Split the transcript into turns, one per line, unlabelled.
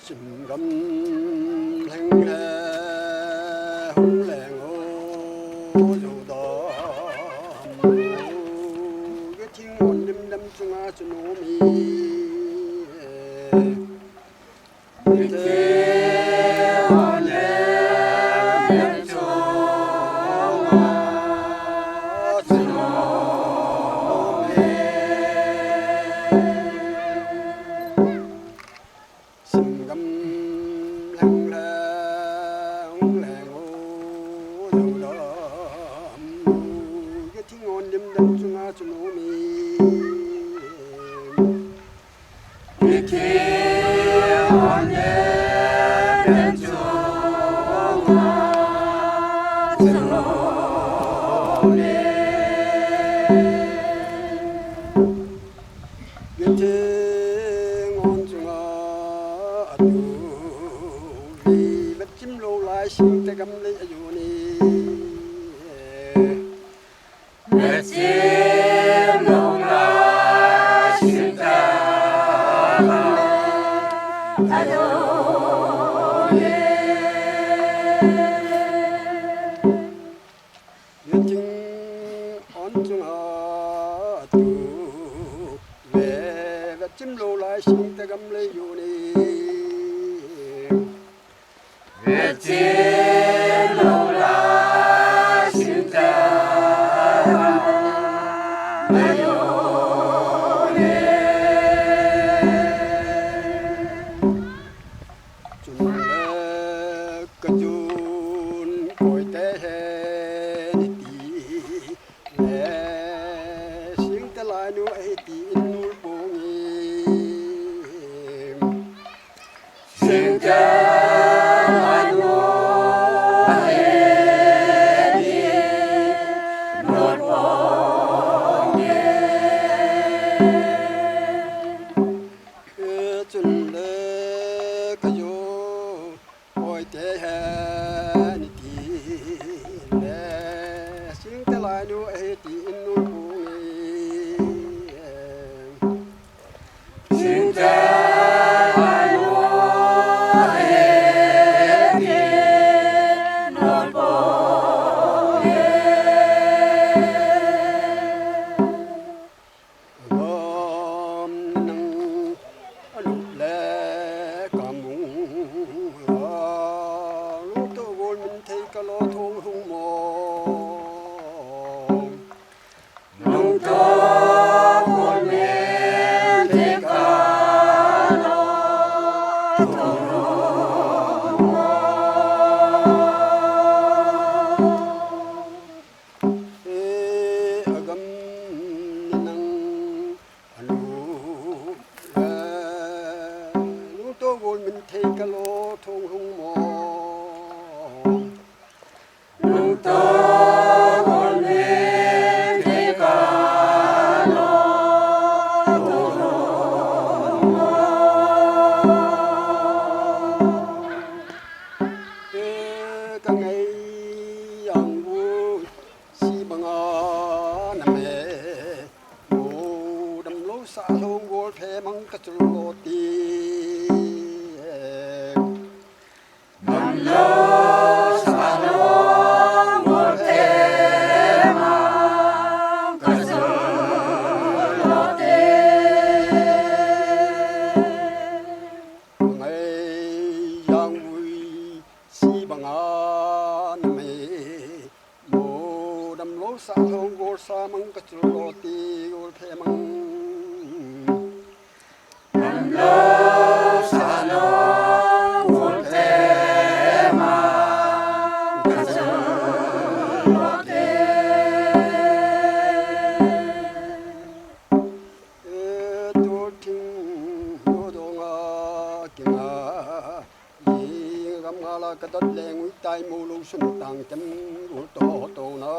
Seingam lhenglhe hung lengo joudamnoi Githing chunga chunom'e Seingam lhenglhe hung lengo joudamnoi Githing chunga chunom'e Githing chunga atouve Vetchim laisingte Agam laijonne
Vetchim laisingte
Githing chunga atouve Vetchim laisingte Agam laijonne
Vetchim laisingte laijonne
chunga kajon koitei laisingte lainu nolponge
Singte lainu nolponge
chunga kajon koitei laisingte lainu nolponge
Singte lainu nolponge
Agam nople kamung togol min thei kalo thong hung mo
nung to ngol men te kalo thong mo
agam ninang nu togol min thei kalo thong hung mo
nung to ngol men te kalo thong mo
ka ngày yang vui si banga name mo đam lo sa long gol phe mang ka chulo ti
Nam lo sa lo ngol te ma ka su lo te
ngày yang vui si banga name mo đam lo sa long gol sa mang ka chulo ti gol phe mang
Nam lo sa lo ngol te ma ka su lo te
tu thing do donga kinga Agamgal'a ka dat lengui tai mu lu sum tang cham gu to to na